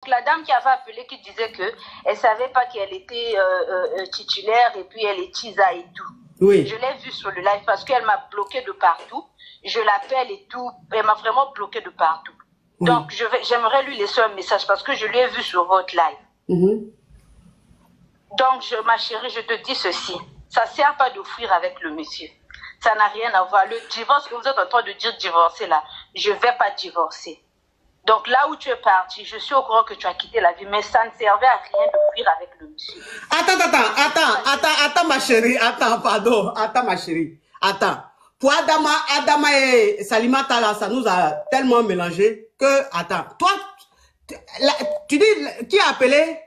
la dame qui avait appelé, qui disait que elle savait pas qu'elle était titulaire et puis elle est Tisa et tout. Oui. Je l'ai vue sur le live parce qu'elle m'a bloqué de partout. Je l'appelle et tout. Elle m'a vraiment bloqué de partout. Oui. Donc, j'aimerais lui laisser un message parce que je l'ai vu sur votre live. Donc, ma chérie, je te dis ceci. Ça ne sert pas de fuir avec le monsieur. Ça n'a rien à voir. Le divorce que vous êtes en train de dire divorcer là, je ne vais pas divorcer. Donc là où tu es parti, je suis au courant que tu as quitté la vie, mais ça ne servait à rien de fuir avec le monsieur. Attends, ma chérie. Attends, ma chérie. Attends. Pour Adama et Salimata là, ça nous a tellement mélangé que, attends. Toi, tu dis, qui a appelé?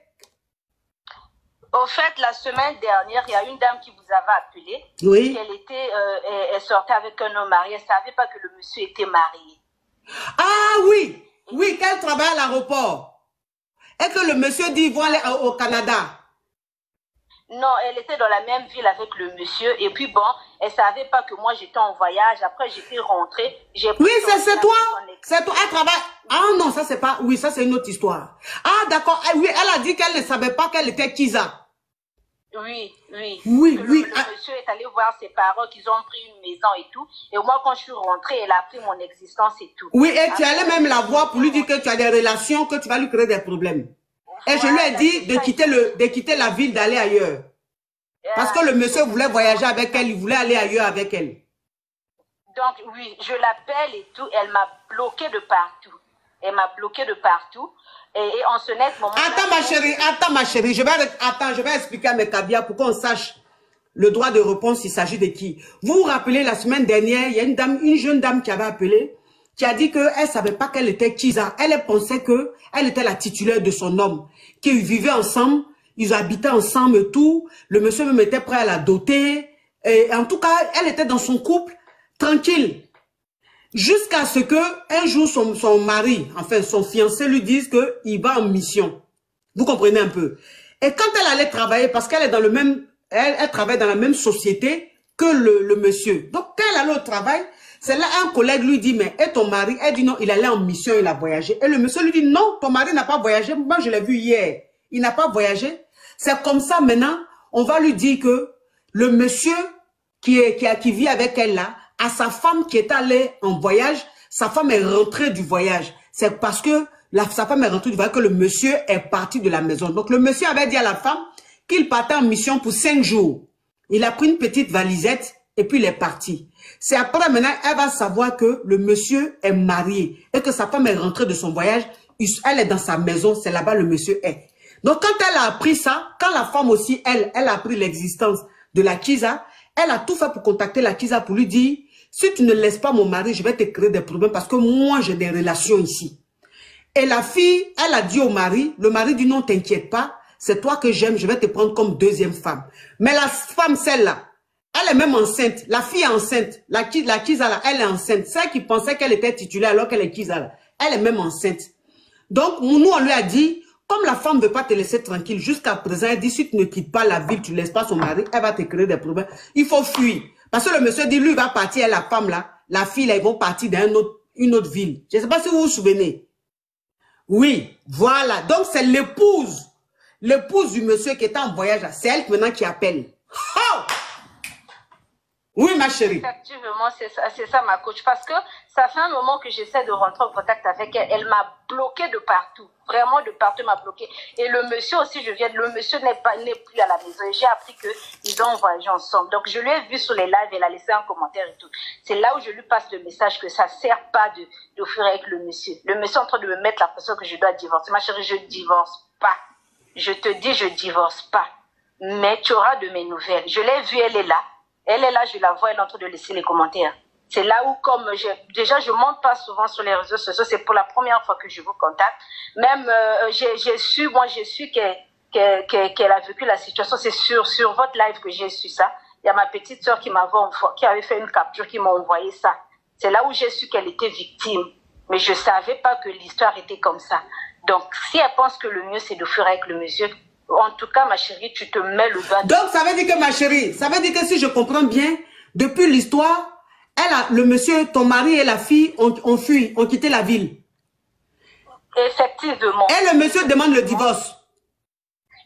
Au fait, la semaine dernière, il y a une dame qui vous avait appelé. Oui. Elle sortait avec un homme marié. Elle ne savait pas que le monsieur était marié. Ah oui. Oui, qu'elle travaille à l'aéroport. Et que le monsieur dit, ils vont aller au Canada. Non, elle était dans la même ville avec le monsieur. Et puis bon, elle ne savait pas que moi, j'étais en voyage. Après, j'étais rentrée. Oui, c'est toi. C'est toi. Elle travaille. Ah non, ça, c'est pas... Oui, ça, c'est une autre histoire. Ah, d'accord. Oui, elle a dit qu'elle ne savait pas qu'elle était Kisa. Oui. Le monsieur est allé voir ses parents, qu'ils ont pris une maison et tout. Et moi, quand je suis rentrée, elle a pris mon existence et tout. Oui, et tu allais même la voir pour lui dire que tu as des relations, que tu vas lui créer des problèmes. Et je lui ai dit de quitter la ville, d'aller ailleurs. Parce que le monsieur voulait voyager avec elle, il voulait aller ailleurs avec elle. Donc, oui, je l'appelle et tout. Elle m'a bloqué de partout. Et en ce net moment... Attends ma chérie, je vais expliquer à mes caviars pour qu'on sache le droit de réponse, il s'agit de qui. Vous vous rappelez, la semaine dernière, il y a une jeune dame qui avait appelé, qui a dit qu'elle ne savait pas qu'elle était Kisa. Elle pensait qu'elle était la titulaire de son homme, qu'ils vivaient ensemble, ils habitaient ensemble et tout. Le monsieur même était prêt à la doter. Et en tout cas, elle était dans son couple, tranquille. Jusqu'à ce que un jour son mari, enfin son fiancé lui dise qu'il va en mission. Vous comprenez un peu. Et quand elle allait travailler, parce qu'elle est dans le même, elle travaille dans la même société que le monsieur. Donc quand elle allait au travail, c'est là un collègue lui dit, mais et ton mari? Elle dit non, il allait en mission, il a voyagé. Et le monsieur lui dit non, ton mari n'a pas voyagé. Moi je l'ai vu hier, il n'a pas voyagé. C'est comme ça maintenant, on va lui dire que le monsieur qui vit avec elle là, à sa femme qui est allée en voyage, sa femme est rentrée du voyage. C'est parce que sa femme est rentrée du voyage que le monsieur est parti de la maison. Donc le monsieur avait dit à la femme qu'il partait en mission pour 5 jours. Il a pris une petite valisette et puis il est parti. C'est après maintenant, elle va savoir que le monsieur est marié et que sa femme est rentrée de son voyage. Elle est dans sa maison, c'est là-bas le monsieur est. Donc quand elle a appris ça, quand la femme aussi, elle a appris l'existence de la Kisa, elle a tout fait pour contacter la Kisa pour lui dire, si tu ne laisses pas mon mari, je vais te créer des problèmes parce que moi, j'ai des relations ici. Et la fille, elle a dit au mari, le mari dit non, t'inquiète pas, c'est toi que j'aime, je vais te prendre comme deuxième femme. Mais la femme, celle-là, elle est même enceinte. La fille est enceinte. La Kisa, là, elle est enceinte. Celle qui pensait qu'elle était titulaire alors qu'elle est Kisa, là, elle est même enceinte. Donc, nous, on lui a dit, comme la femme ne veut pas te laisser tranquille, jusqu'à présent, elle dit, si tu ne quittes pas la ville, tu ne laisses pas son mari, elle va te créer des problèmes. Il faut fuir. Parce que le monsieur dit, lui, il va partir, et la femme là, la fille là, ils vont partir dans une autre ville. Je ne sais pas si vous vous souvenez. Oui, voilà. Donc, c'est l'épouse du monsieur qui était en voyage là. C'est elle maintenant qui appelle. Oh! Oui, ma chérie. Effectivement, c'est ça ma coach. Parce que ça fait un moment que j'essaie de rentrer en contact avec elle. Elle m'a bloqué de partout. Vraiment de partout, elle m'a bloqué. Et le monsieur aussi, le monsieur n'est plus à la maison. Et j'ai appris qu'ils ont voyagé ensemble. Donc, je lui ai vu sur les lives, elle a laissé un commentaire et tout. C'est là où je lui passe le message que ça ne sert pas de fuir avec le monsieur. Le monsieur est en train de me mettre la pression que je dois divorcer. Ma chérie, je ne divorce pas. Je te dis, je ne divorce pas. Mais tu auras de mes nouvelles. Je l'ai vue, elle est là. Elle est là, je la vois, elle est en train de laisser les commentaires. C'est là où, comme déjà, je ne monte pas souvent sur les réseaux sociaux, c'est pour la première fois que je vous contacte. Même, j'ai su qu'elle a vécu la situation. C'est sur votre live que j'ai su ça. Il y a ma petite soeur qui avait fait une capture, qui m'a envoyé ça. C'est là où j'ai su qu'elle était victime. Mais je ne savais pas que l'histoire était comme ça. Donc, si elle pense que le mieux, c'est de fuir avec le monsieur, en tout cas, ma chérie, tu te mets le doigt. Donc, ça veut dire que, ma chérie, ça veut dire que si je comprends bien, depuis l'histoire, le monsieur, ton mari et la fille ont fui, ont quitté la ville. Effectivement. Et le monsieur demande le divorce.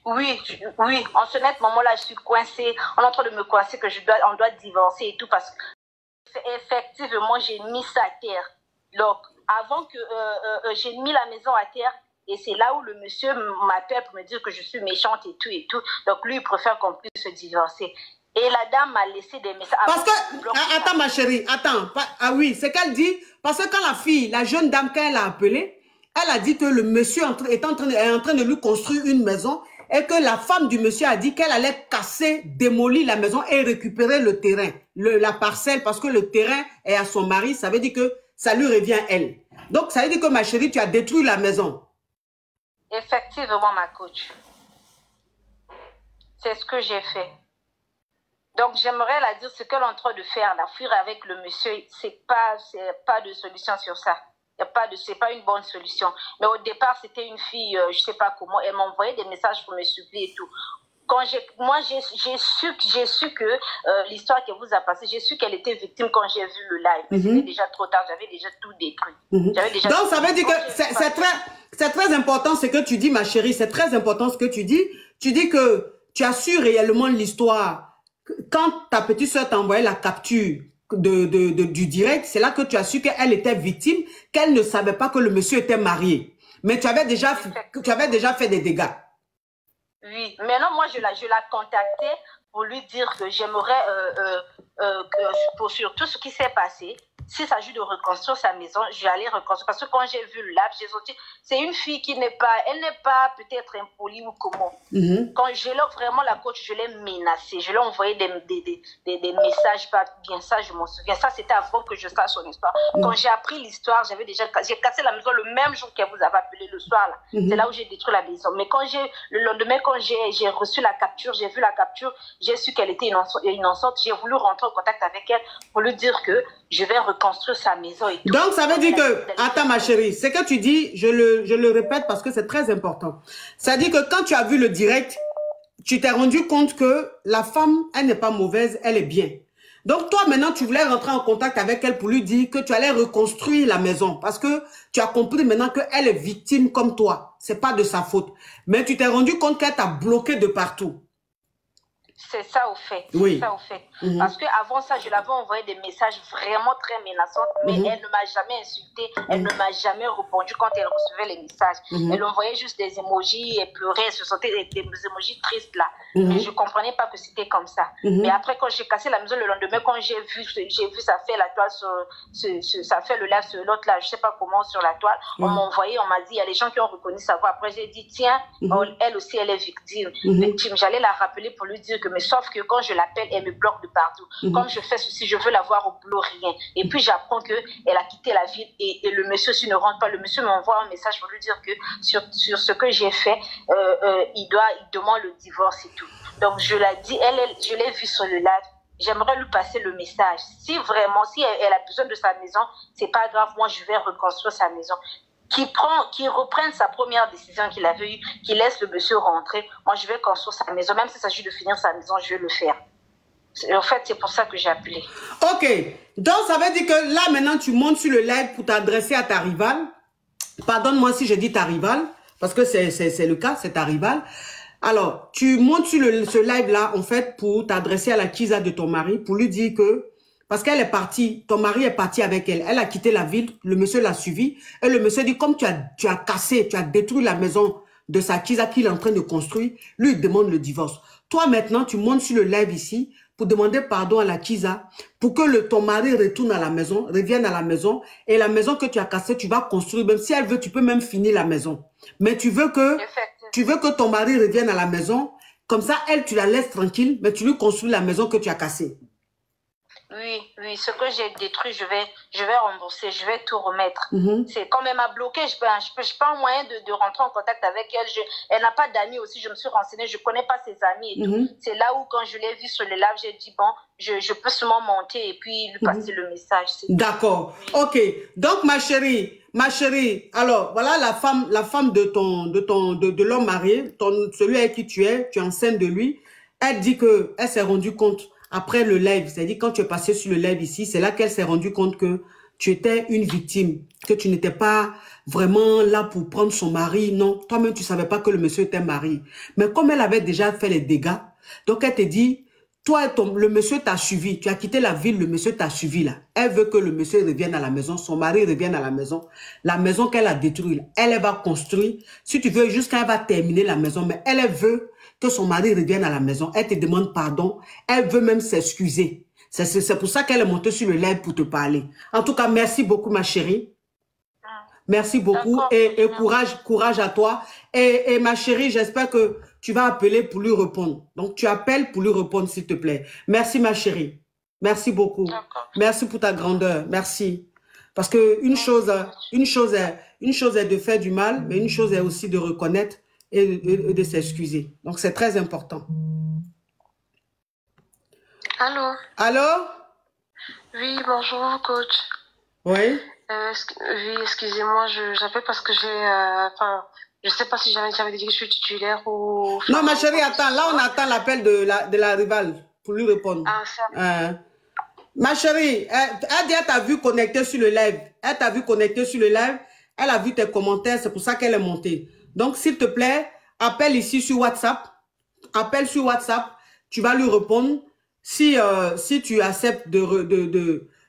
Oui, oui. En ce net moment-là, je suis coincée. On est en train de me coincer que on doit divorcer et tout parce que effectivement, j'ai mis ça à terre. Donc, avant que j'ai mis la maison à terre, et c'est là où le monsieur m'appelle pour me dire que je suis méchante et tout et tout. Donc, lui, il préfère qu'on puisse se divorcer. Et la dame m'a laissé des messages. Parce que, attends ma chérie, attends. Ah oui, c'est qu'elle dit, parce que quand la fille, la jeune dame, quand elle a appelé, elle a dit que le monsieur est en train de lui construire une maison et que la femme du monsieur a dit qu'elle allait casser, démolir la maison et récupérer le terrain, la parcelle, parce que le terrain est à son mari, ça veut dire que ça lui revient elle. Donc, ça veut dire que ma chérie, tu as détruit la maison. Effectivement, ma coach. C'est ce que j'ai fait. Donc, j'aimerais la dire ce qu'elle est en train de faire, la fuir avec le monsieur, c'est pas de solution sur ça. C'est pas une bonne solution. Mais au départ, c'était une fille, je sais pas comment, elle m'envoyait des messages pour me supplier et tout. Quand j'ai su que l'histoire qu'elle vous a passée, j'ai su qu'elle était victime quand j'ai vu le live. Mais c'était déjà trop tard, j'avais déjà tout détruit. Donc, ça veut dire que c'est très important ce que tu dis, ma chérie, c'est très important ce que tu dis. Tu dis que tu as su réellement l'histoire. Quand ta petite soeur t'a envoyé la capture du direct, c'est là que tu as su qu'elle était victime, qu'elle ne savait pas que le monsieur était marié. Mais tu avais déjà fait des dégâts. Oui, maintenant moi je la contactais pour lui dire que j'aimerais, sur tout ce qui s'est passé, s'il s'agit de reconstruire sa maison, je vais aller reconstruire. Parce que quand j'ai vu le live, j'ai senti, c'est une fille qui n'est pas peut-être impolie ou comment. Quand je l'ai vraiment, la coach, je l'ai menacée. Je lui ai envoyé des messages, pas bien ça, je m'en souviens. Ça, c'était avant que je sache son histoire. Quand j'ai appris l'histoire, j'ai cassé la maison le même jour qu'elle vous avait appelé le soir. Là. C'est là où j'ai détruit la maison. Mais le lendemain, quand j'ai reçu la capture, j'ai vu la capture, j'ai su qu'elle était innocente. J'ai voulu rentrer en contact avec elle pour lui dire que je vais reconstruire sa maison et tout. Donc, ça veut dire que, attends ma chérie, ce que tu dis, je le répète parce que c'est très important. Ça dit que quand tu as vu le direct, tu t'es rendu compte que la femme, elle n'est pas mauvaise, elle est bien. Donc, toi, maintenant, tu voulais rentrer en contact avec elle pour lui dire que tu allais reconstruire la maison parce que tu as compris maintenant qu'elle est victime comme toi. C'est pas de sa faute. Mais tu t'es rendu compte qu'elle t'a bloqué de partout. C'est ça au fait. Oui. C'est ça au fait. Parce qu'avant ça, je l'avais envoyé des messages vraiment très menaçants, mais elle ne m'a jamais insulté, elle ne m'a jamais répondu quand elle recevait les messages. Elle envoyait juste des emojis, elle pleurait, elle se sentait des emojis tristes là. Mais je ne comprenais pas que c'était comme ça. Mais après, quand j'ai cassé la maison le lendemain, quand j'ai vu ça fait la toile ça fait le live sur l'autre là, je ne sais pas comment sur la toile, on m'a envoyé, on m'a dit, il y a les gens qui ont reconnu sa voix. Après, j'ai dit, tiens, elle aussi, elle est victime. J'allais la rappeler pour lui dire que mais sauf que quand je l'appelle, elle me bloque de partout. Comme je fais ceci, je veux la voir au boulot, rien. Et puis j'apprends qu'elle a quitté la ville et le monsieur, s'il ne rentre pas, le monsieur m'envoie un message pour lui dire que sur ce que j'ai fait, il demande le divorce et tout. Donc je l'ai dit, je l'ai vu sur le live. J'aimerais lui passer le message. Si elle a besoin de sa maison, c'est pas grave, moi je vais reconstruire sa maison. Qui reprenne sa première décision qu'il avait eue, qui laisse le monsieur rentrer. Moi, je vais construire sa maison. Même s'il s'agit de finir sa maison, je vais le faire. En fait, c'est pour ça que j'ai appelé. Ok. Donc, ça veut dire que là, maintenant, tu montes sur le live pour t'adresser à ta rivale. Pardonne-moi si je dis ta rivale, parce que c'est le cas, c'est ta rivale. Alors, tu montes sur ce live-là, en fait, pour t'adresser à la Kiza de ton mari, pour lui dire que parce qu'elle est partie, ton mari est parti avec elle. Elle a quitté la ville, le monsieur l'a suivi. Et le monsieur dit, comme tu as cassé, tu as détruit la maison de sa Kiza qu'il est en train de construire, lui, il demande le divorce. Toi, maintenant, tu montes sur le live ici pour demander pardon à la Kiza, pour que ton mari retourne à la maison, revienne à la maison. Et la maison que tu as cassée, tu vas construire. Même si elle veut, tu peux même finir la maison. Mais tu veux que ton mari revienne à la maison. Comme ça, elle, tu la laisses tranquille, mais tu lui construis la maison que tu as cassée. Oui, ce que j'ai détruit, je vais rembourser, je vais tout remettre. C'est comme elle m'a bloqué, je n'ai pas un moyen de rentrer en contact avec elle. Elle n'a pas d'amis aussi, je me suis renseignée, je ne connais pas ses amis et tout. C'est là où, quand je l'ai vu sur le live, j'ai dit, bon, je peux seulement monter et puis lui passer le message. D'accord, ok. Donc, ma chérie, alors, voilà la femme de l'homme marié, celui avec qui tu es enceinte de lui. Elle dit qu'elle s'est rendue compte après le live, c'est-à-dire quand tu es passé sur le live ici, c'est là qu'elle s'est rendue compte que tu étais une victime, que tu n'étais pas vraiment là pour prendre son mari. Non, toi-même, tu savais pas que le monsieur était marié. Mais comme elle avait déjà fait les dégâts, donc elle te dit, toi, le monsieur t'a suivi. Tu as quitté la ville, le monsieur t'a suivi là. Elle veut que le monsieur revienne à la maison, son mari revienne à la maison. La maison qu'elle a détruite, elle va construire. Si tu veux, jusqu'à elle va terminer la maison, mais elle veut que son mari revienne à la maison. Elle te demande pardon. Elle veut même s'excuser. C'est pour ça qu'elle est montée sur le live pour te parler. En tout cas, merci beaucoup, ma chérie. Merci beaucoup et courage à toi. Et ma chérie, j'espère que tu vas appeler pour lui répondre. Donc, tu appelles pour lui répondre, s'il te plaît. Merci, ma chérie. Merci beaucoup. Merci pour ta grandeur. Merci. Parce que une chose est de faire du mal, mais une chose est aussi de reconnaître et de s'excuser. Donc, c'est très important. Allô? Allô? Oui, bonjour, coach. Oui? Oui, excusez-moi, j'appelle parce que je sais pas si j'avais dit que je suis titulaire ou... Non, ma chérie, attends. Là, on attend l'appel de la rivale pour lui répondre. Ah, ça. Ma chérie, elle dit, elle t'a vu connecter sur le live. Elle t'a vu connecter sur le live. Elle a vu tes commentaires. C'est pour ça qu'elle est montée. Donc, s'il te plaît, appelle ici sur WhatsApp. Appelle sur WhatsApp. Tu vas lui répondre. Si tu acceptes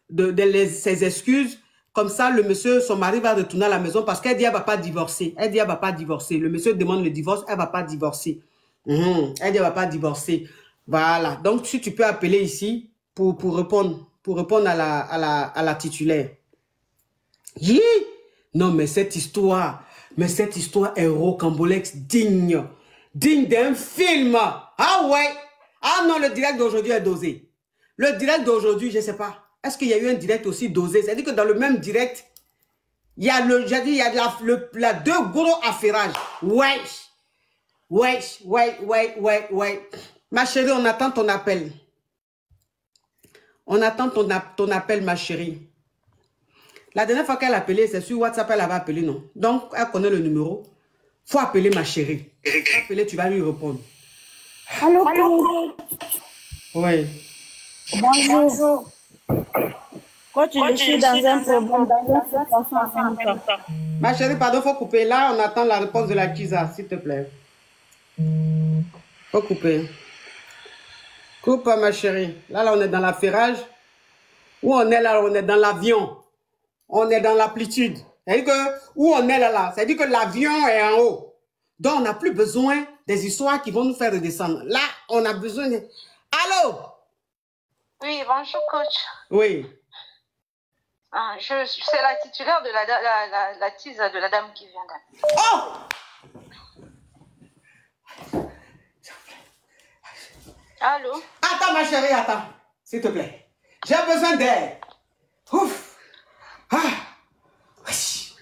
ses excuses, comme ça, le monsieur, son mari va retourner à la maison parce qu'elle dit qu'elle ne va pas divorcer. Elle dit qu'elle ne va pas divorcer. Le monsieur demande le divorce, elle ne va pas divorcer. Elle dit qu'elle ne va pas divorcer. Voilà. Donc, si tu peux appeler ici pour répondre à la titulaire. Hi! Non, mais cette histoire est rocambolesque, digne d'un film. Ah ouais! Ah non, le direct d'aujourd'hui est dosé. Le direct d'aujourd'hui, je ne sais pas. Est-ce qu'il y a eu un direct aussi dosé? C'est-à-dire que dans le même direct, il y a la deux gros affairages. Ouais. Ma chérie, on attend ton appel. On attend ton appel, ma chérie. La dernière fois qu'elle a appelé, c'est sur WhatsApp, elle avait appelé, non? Donc, elle connaît le numéro. Il faut appeler ma chérie. Appeler, tu vas lui répondre. Allô? Oui. Bonjour. Quand tu suis dans un problème, dans un ma chérie, pardon, faut couper. Là, on attend la réponse de la Kiza, s'il te plaît. Faut couper. Coupe, ma chérie. Là, on est dans l'affairage. Où on est là, on est dans l'avion. On est dans l'amplitude. C'est-à-dire que, où on est là, c'est-à-dire que l'avion est en haut. Donc, on n'a plus besoin des histoires qui vont nous faire redescendre. Là, on a besoin de... Allô? Oui, bonjour, coach. Oui. Ah, c'est la titulaire de la tise de la dame qui vient d'appeler. Oh! Allô? Attends, ma chérie, attends. S'il te plaît. J'ai besoin d'aide. Ouf! Ah! Oui.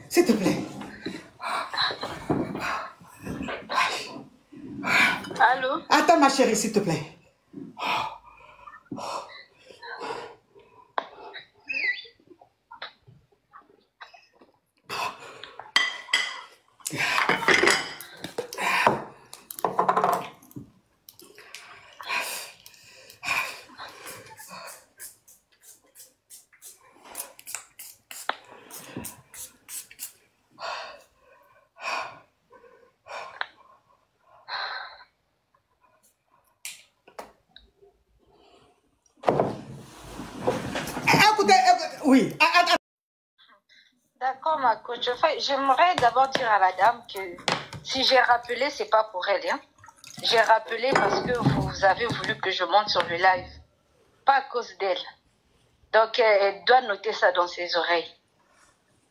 S'il te plaît. Allô? Attends, ma chérie, s'il te plaît. Oui. D'accord, ma coach. Enfin, j'aimerais d'abord dire à la dame que si j'ai rappelé, c'est pas pour elle. Hein. J'ai rappelé parce que vous avez voulu que je monte sur le live. Pas à cause d'elle. Donc, elle doit noter ça dans ses oreilles.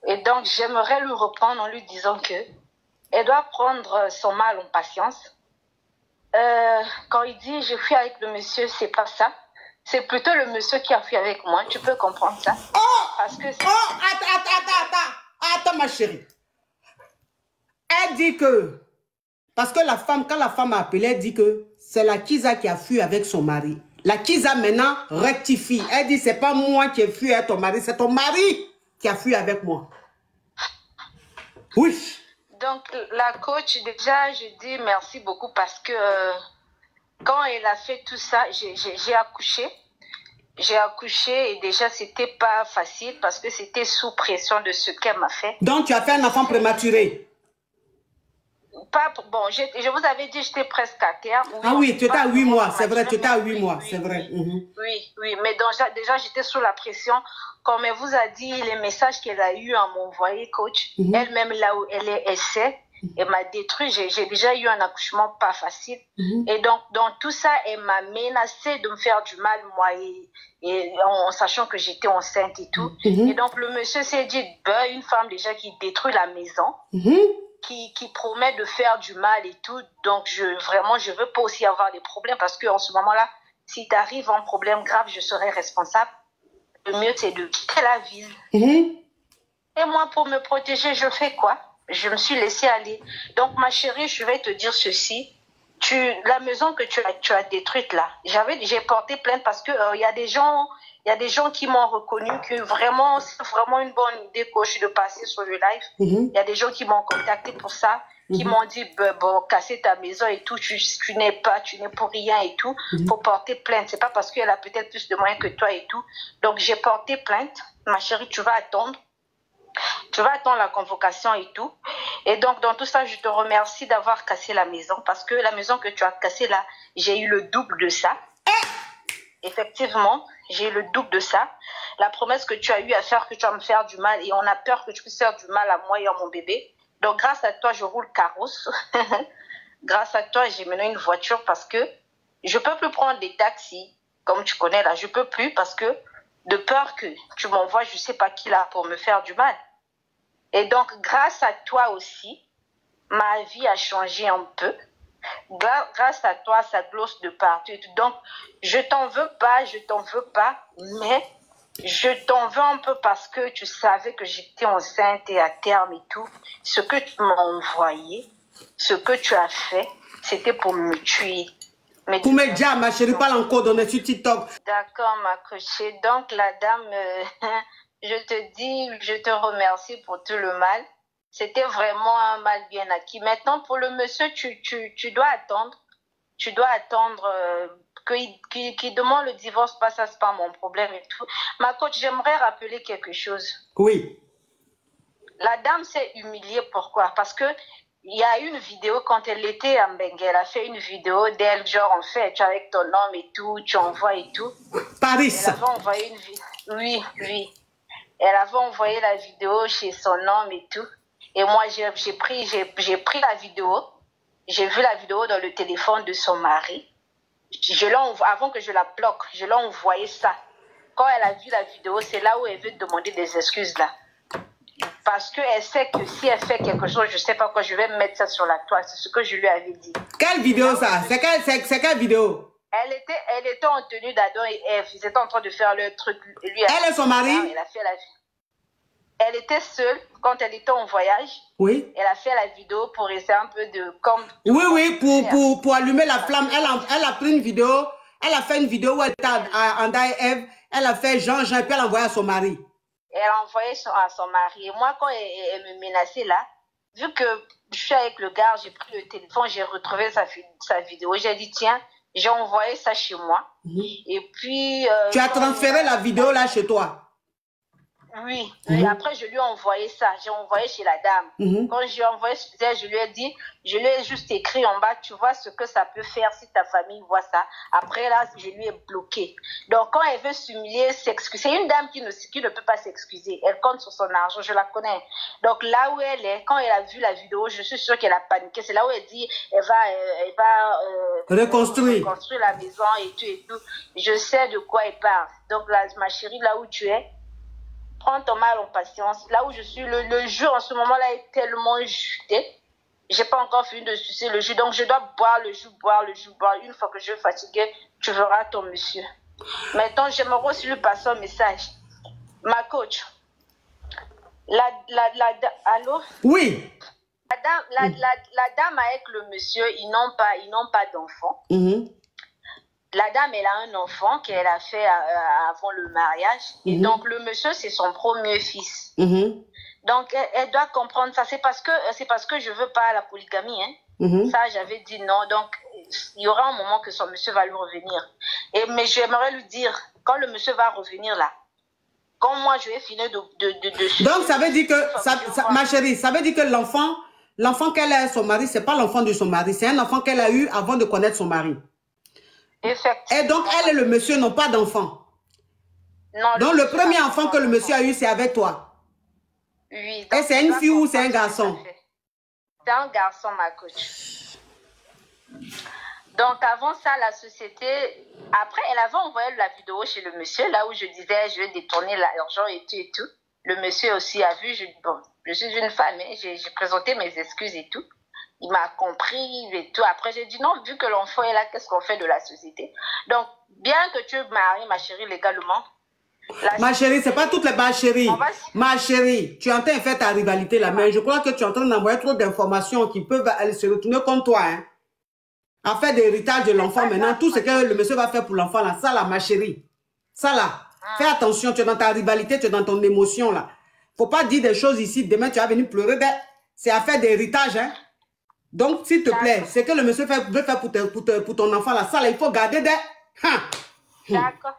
Et donc, j'aimerais lui reprendre en lui disant que elle doit prendre son mal en patience. Quand il dit « je fuis avec le monsieur », c'est pas ça. C'est plutôt le monsieur qui a fui avec moi. Tu peux comprendre ça? Parce que attends, ma chérie. Elle dit que... Parce que la femme, quand la femme a appelé, elle dit que c'est la Kiza qui a fui avec son mari. La Kiza maintenant rectifie. Elle dit, c'est pas moi qui ai fui avec ton mari, c'est ton mari qui a fui avec moi. Oui. Donc, la coach, déjà, je dis merci beaucoup parce que quand elle a fait tout ça, j'ai accouché. j'ai accouché et déjà, c'était pas facile parce que c'était sous pression de ce qu'elle m'a fait. Donc, tu as fait un enfant prématuré? Pas, bon, je vous avais dit, j'étais presque à terme. Oui, ah oui, tu étais à 8 mois, c'est vrai, tu étais à 8 oui, mois, oui, c'est vrai. Oui, mais donc, déjà, j'étais sous la pression. Comme elle vous a dit, les messages qu'elle a eu à m'envoyer, coach, elle-même, là où elle est, elle sait, elle m'a détruit. J'ai déjà eu un accouchement pas facile. Et donc, dans tout ça, elle m'a menacé de me faire du mal, moi, et en sachant que j'étais enceinte et tout. Et donc, le monsieur s'est dit, bah, une femme déjà qui détruit la maison, qui promet de faire du mal et tout. Donc, vraiment, je veux pas aussi avoir des problèmes parce qu'en ce moment-là, si tu arrives à un problème grave, je serai responsable. Le mieux, c'est de quitter la ville. Et moi, pour me protéger, je fais quoi? Je me suis laissée aller. Donc, ma chérie, je vais te dire ceci. La maison que tu as détruite là, j'ai porté plainte parce que il y a des gens qui m'ont reconnu que vraiment, c'est vraiment une bonne idée, coach, de passer sur le live. Il y a des gens qui m'ont contacté pour ça, qui m'ont dit, bon, casser ta maison et tout, tu n'es pour rien et tout, faut porter plainte. C'est pas parce qu'elle a peut-être plus de moyens que toi et tout. Donc, j'ai porté plainte. Ma chérie, tu vas attendre. Tu vas attendre la convocation et tout. Et donc, dans tout ça, je te remercie d'avoir cassé la maison parce que la maison que tu as cassée là, j'ai eu le double de ça. Effectivement, j'ai eu le double de ça. La promesse que tu as eu à faire, que tu vas me faire du mal et on a peur que tu puisses faire du mal à moi et à mon bébé. Donc, grâce à toi, je roule carrosse. Grâce à toi, j'ai mené une voiture parce que je peux plus prendre des taxis. Comme tu connais là, je peux plus parce que de peur que tu m'envoies, je sais pas qui là, pour me faire du mal. Et donc, grâce à toi aussi, ma vie a changé un peu. Grâce à toi, ça glosse de partout. Donc, je t'en veux pas, mais je t'en veux un peu parce que tu savais que j'étais enceinte et à terme et tout. Ce que tu m'as envoyé, ce que tu as fait, c'était pour me tuer. Pour me dire, ma chérie, parle encore dans sur TikTok. D'accord, ma cochée. Donc, la dame, je te dis, je te remercie pour tout le mal. C'était vraiment un mal bien acquis. Maintenant, pour le monsieur, tu dois attendre. Tu dois attendre qu'il demande le divorce, pas ça, c'est pas mon problème et tout. Ma coach, j'aimerais rappeler quelque chose. Oui. La dame s'est humiliée. Pourquoi? Parce que il y a une vidéo quand elle était à Mbengue, elle a fait une vidéo d'elle, genre en fait, tu es avec ton homme et tout, tu envoies et tout. Paris. Elle avait envoyé une vidéo. Oui. Elle avait envoyé la vidéo chez son homme et tout. Et moi, j'ai pris la vidéo. J'ai vu la vidéo dans le téléphone de son mari. Avant que je la bloque, je l'ai envoyé ça. Quand elle a vu la vidéo, c'est là où elle veut demander des excuses là. Parce qu'elle sait que si elle fait quelque chose, je ne sais pas quoi, je vais mettre ça sur la toile. C'est ce que je lui avais dit. Quelle vidéo ça? C'est quelle vidéo? Elle était en tenue d'Adam et Ève. Ils étaient en train de faire le truc. Elle et son mari? Elle a fait la vie. Elle était seule quand elle était en voyage. Oui. Elle a fait la vidéo pour essayer un peu de... Oui, pour allumer la flamme. Elle a pris une vidéo. Elle a fait une vidéo où elle était à Adam et Ève. Elle a fait Jean, et puis elle a envoyé à son mari. Elle a envoyé à son mari. Et moi, quand elle me menaçait là, vu que je suis avec le gars, j'ai pris le téléphone, j'ai retrouvé sa vidéo. J'ai dit, tiens, j'ai envoyé ça chez moi. Et puis... tu as transféré la vidéo là chez toi? Oui. Et après, je lui ai envoyé ça. J'ai envoyé chez la dame. Quand je lui ai envoyé, je lui ai dit, je lui ai juste écrit en bas, tu vois ce que ça peut faire si ta famille voit ça. Après, là, je lui ai bloqué. Donc, quand elle veut s'humilier, s'excuser, c'est une dame qui ne peut pas s'excuser. Elle compte sur son argent, je la connais. Donc, là où elle est, quand elle a vu la vidéo, je suis sûre qu'elle a paniqué. C'est là où elle dit, elle va reconstruire la maison et tout et tout. Je sais de quoi elle parle. Donc, là, ma chérie, là où tu es, prends ton mal en patience. Là où je suis, le jus en ce moment-là est tellement juté. J'ai pas encore fini de sucer le jus. Donc, je dois boire le jus. Une fois que je suis fatiguée, tu verras ton monsieur. Maintenant, j'aimerais aussi lui passer un message. Ma coach, allô? Oui. La dame avec le monsieur, ils n'ont pas d'enfant. La dame, elle a un enfant qu'elle a fait avant le mariage. Et donc, le monsieur, c'est son premier fils. Donc, elle doit comprendre ça. C'est parce que je veux pas la polygamie. Hein. Ça, j'avais dit non. Donc, il y aura un moment que son monsieur va lui revenir. Mais j'aimerais lui dire, quand le monsieur va revenir là, quand moi je vais finir de Donc ça veut dire que, ma chérie, ça veut dire que l'enfant qu'elle a son mari, c'est pas l'enfant de son mari, c'est un enfant qu'elle a eu avant de connaître son mari. Effectivement. Et donc elle et le monsieur n'ont pas d'enfant. Non. Donc le premier enfant que le monsieur a eu, c'est avec toi. Oui. Et c'est une fille ou c'est un garçon? C'est un garçon, ma coach. Donc avant ça, la société, après elle avait envoyé la vidéo chez le monsieur, là où je disais je vais détourner l'argent et tout et tout. Le monsieur aussi a vu, je suis une femme, hein, j'ai présenté mes excuses et tout. Il m'a compris et tout. Après, j'ai dit non, vu que l'enfant est là, qu'est-ce qu'on fait de la société? Donc, bien que tu maries, ma chérie, légalement. Ma chérie, c'est pas toutes les ma chérie. Ma chérie, tu es en train de faire ta rivalité là, mais je crois que tu es en train d'envoyer trop d'informations qui peuvent aller se retourner contre toi. Hein. À faire de l'héritage de l'enfant maintenant, tout ce que le monsieur va faire pour l'enfant là, ça là, ma chérie. Ça là, fais attention, tu es dans ta rivalité, tu es dans ton émotion là. Faut pas dire des choses ici, demain tu vas venir pleurer. C'est affaire d'héritage, hein. Donc, s'il te plaît, c'est que le monsieur veut faire pour ton enfant là, ça là, il faut garder des... D'accord.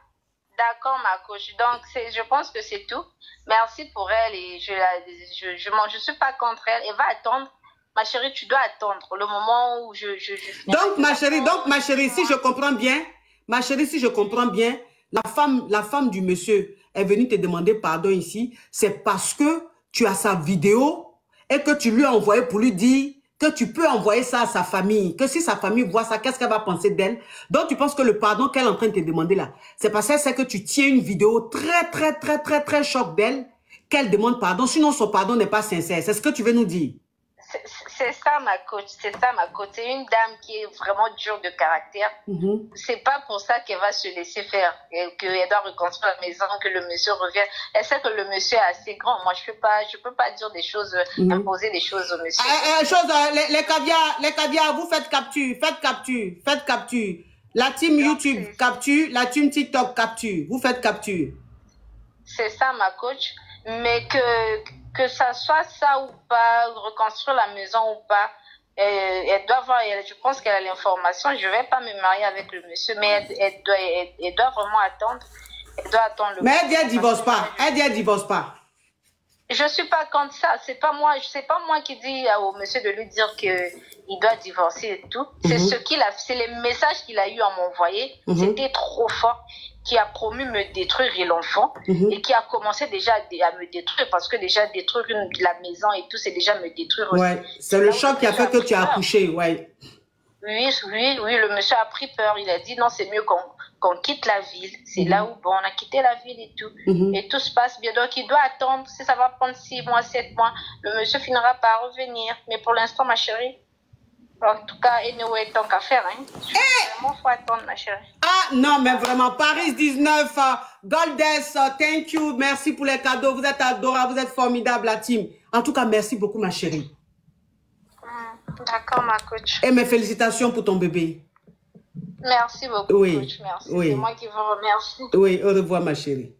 D'accord, ma coach. Donc, je pense que c'est tout. Merci pour elle et je suis pas contre elle. Elle va attendre. Ma chérie, tu dois attendre le moment où je Donc, ma chérie, si je comprends bien, la femme du monsieur est venue te demander pardon ici, c'est parce que tu as sa vidéo et que tu lui as envoyé pour lui dire que tu peux envoyer ça à sa famille, que si sa famille voit ça, qu'est-ce qu'elle va penser d'elle? Donc, tu penses que le pardon qu'elle est en train de te demander là, c'est parce qu'elle sait que tu tiens une vidéo très choc d'elle, qu'elle demande pardon, sinon son pardon n'est pas sincère. C'est ce que tu veux nous dire? C'est ça, ma coach. C'est ça, ma coach. C'est une dame qui est vraiment dure de caractère. C'est pas pour ça qu'elle va se laisser faire, qu'elle doit reconstruire la maison, que le monsieur revienne. Elle sait que le monsieur est assez grand. Moi, je peux pas dire des choses, imposer des choses au monsieur. Les caviars, vous faites capture. La team YouTube capture, la team TikTok capture. Vous faites capture. C'est ça, ma coach. Mais que ça soit ça ou pas, reconstruire la maison ou pas, elle doit avoir, je pense qu'elle a l'information. Je vais pas me marier avec le monsieur, mais elle doit vraiment attendre. Elle doit attendre mais elle dit elle divorce pas. Elle divorce pas. Je suis pas contre ça. C'est pas moi qui dis au monsieur de lui dire que il doit divorcer et tout. C'est c'est les messages qu'il a eu à m'envoyer. C'était trop fort. Qui a promis me détruire et l'enfant et qui a commencé déjà à me détruire parce que déjà détruire la maison et tout, c'est déjà me détruire aussi. Ouais, c'est le choc qui a fait que tu as accouché, ouais. Oui, le monsieur a pris peur. Il a dit non, c'est mieux qu'on quitte la ville. C'est là où, bon, on a quitté la ville et tout. Et tout se passe bien. Donc, il doit attendre. Si ça va prendre 6 mois, 7 mois, le monsieur finira par revenir. Mais pour l'instant, ma chérie, en tout cas, anyway, tant qu'à faire, hein. Vraiment, faut attendre, ma chérie. Ah, non, mais vraiment, Paris 19, Goldess, thank you. Merci pour les cadeaux. Vous êtes adorables, vous êtes formidables, la team. En tout cas, merci beaucoup, ma chérie. D'accord, ma coach. Et mes félicitations pour ton bébé. Merci beaucoup, coach. Merci. Oui. C'est moi qui vous remercie. Oui, au revoir, ma chérie.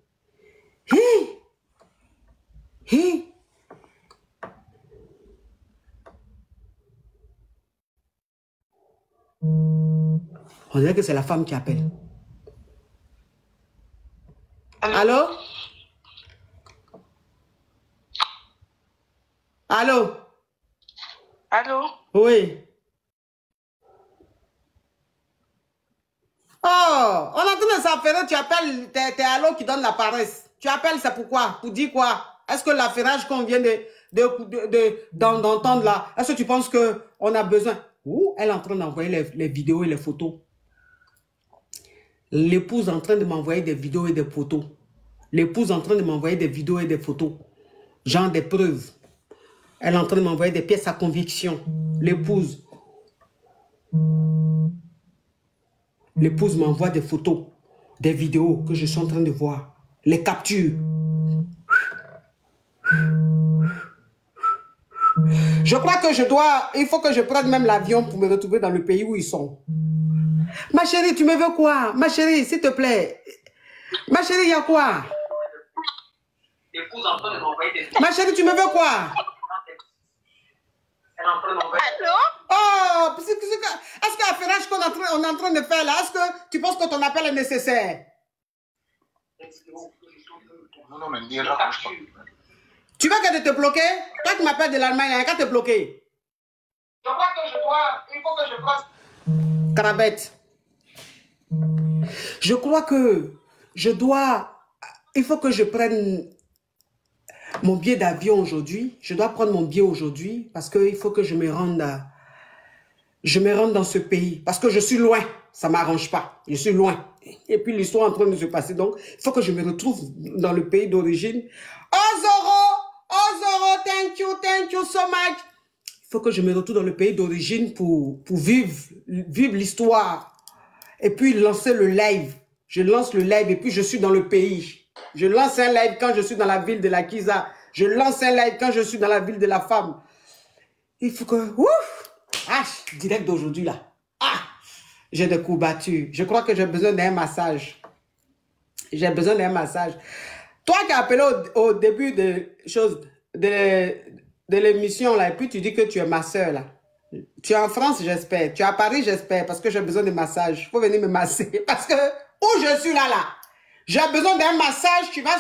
Hey. On dirait que c'est la femme qui appelle. Allô? Allô? Allô? Oui. Oh, on est en train de s'affairer, tu appelles, t'es allô qui donne la paresse. Tu appelles, c'est pourquoi? Pour dire quoi? Est-ce que l'affairage qu'on vient d'entendre là, est-ce que tu penses qu'on a besoin? Ouh, elle est en train d'envoyer les vidéos et les photos. L'épouse est en train de m'envoyer des vidéos et des photos. L'épouse est en train de m'envoyer des vidéos et des photos. Genre des preuves. Elle est en train de m'envoyer des pièces à conviction. L'épouse. L'épouse m'envoie des photos, des vidéos que je suis en train de voir. Les captures. Je crois que il faut que je prenne même l'avion pour me retrouver dans le pays où ils sont. Ma chérie, tu me veux quoi? Ma chérie, s'il te plaît. Ma chérie, il y a quoi? Ma chérie, tu me veux quoi? Allô? Oh, est-ce que l'affairage qu'on est en train de faire là, est-ce que tu penses que ton appel est nécessaire? Non, mais ne raccroche pas. Tu veux qu'elle te bloque? Toi qui m'appelles de l'Allemagne, elle va te bloquer. Je crois que je dois, il faut que je fasse. Carabette. Je crois que je dois, il faut que je prenne mon billet d'avion aujourd'hui. Je dois prendre mon billet aujourd'hui parce qu'il faut que je me rende dans ce pays. Parce que je suis loin. Ça ne m'arrange pas. Je suis loin. Et puis l'histoire est en train de se passer. Donc, il faut que je me retrouve dans le pays d'origine. Oh Zoro, thank you so much. Il faut que je me retrouve dans le pays d'origine pour vivre l'histoire. Et puis lancer le live. Je lance le live et puis je suis dans le pays. Je lance un live quand je suis dans la ville de la Kiza. Je lance un live quand je suis dans la ville de la femme. Il faut que... Ouf! Ah, direct d'aujourd'hui là. Ah! J'ai des coups battus. Je crois que j'ai besoin d'un massage. J'ai besoin d'un massage. Toi qui as appelé au début de l'émission là, et puis tu dis que tu es ma soeur là. Tu es en France, j'espère. Tu es à Paris, j'espère, parce que j'ai besoin de massage. Il faut venir me masser. Parce que où je suis là, j'ai besoin d'un massage. Tu vas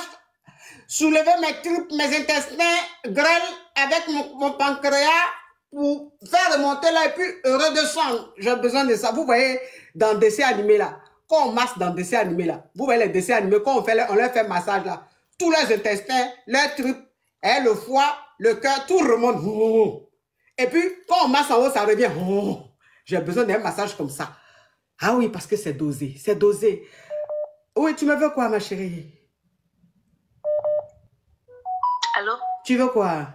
soulever mes tripes, mes intestins grêles avec mon pancréas pour faire remonter là et puis redescendre. J'ai besoin de ça. Vous voyez, dans le dessin animé là, quand on masse dans le dessin animé là, vous voyez les dessins animés, quand on leur fait massage là, tous les intestins, leurs tripes, le foie, le cœur, tout remonte. Et puis, quand on masse en haut, ça revient. J'ai besoin d'un massage comme ça. Ah oui, parce que c'est dosé. C'est dosé. Oui, tu me veux quoi, ma chérie? Allô? Tu veux quoi?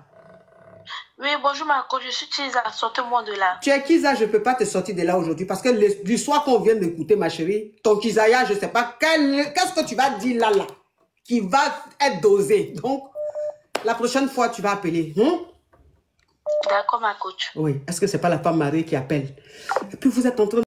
Oui, bonjour, ma coach. Je suis Kiza. Sortez-moi de là. Tu es Kiza, je ne peux pas te sortir de là aujourd'hui parce que l'histoire qu'on vient d'écouter, ma chérie, ton Kizaya, je ne sais pas, qu'est-ce que tu vas dire là, qui va être dosé. Donc, la prochaine fois, tu vas appeler. D'accord, ma coach. Oui, est-ce que ce n'est pas la femme mariée qui appelle? Et puis, vous êtes en train